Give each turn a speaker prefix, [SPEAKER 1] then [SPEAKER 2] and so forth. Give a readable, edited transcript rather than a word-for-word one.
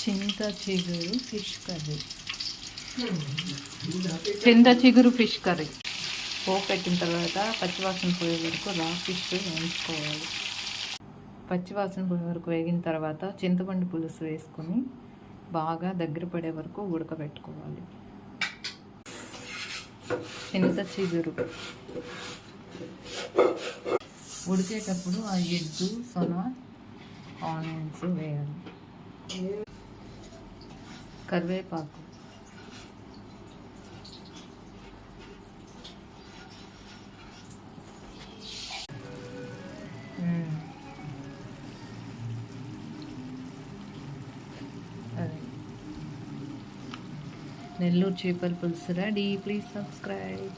[SPEAKER 1] చింత చిగురు fish curry. చింత చిగురు ఫిష్ కర్రీ పోపు పెట్టిన తర్వాత పచ్చివాసన పోయే వరకు రా ఫిష్ వేయించుకోవాలి. పచ్చివాసన పోయే వరకు వేగిన తర్వాత చింతపండు పులుసు వేసుకొని బాగా దగ్గర పడే వరకు ఉడకబెట్టుకోవాలి. చింత చిగురు ఉడికేటప్పుడు ఆ ఎగ్గు సొన ఆనియన్స్ వేయాలి. కరివేపాకు, నెల్లూరు చేపల పులుసు రెడీ. Please subscribe.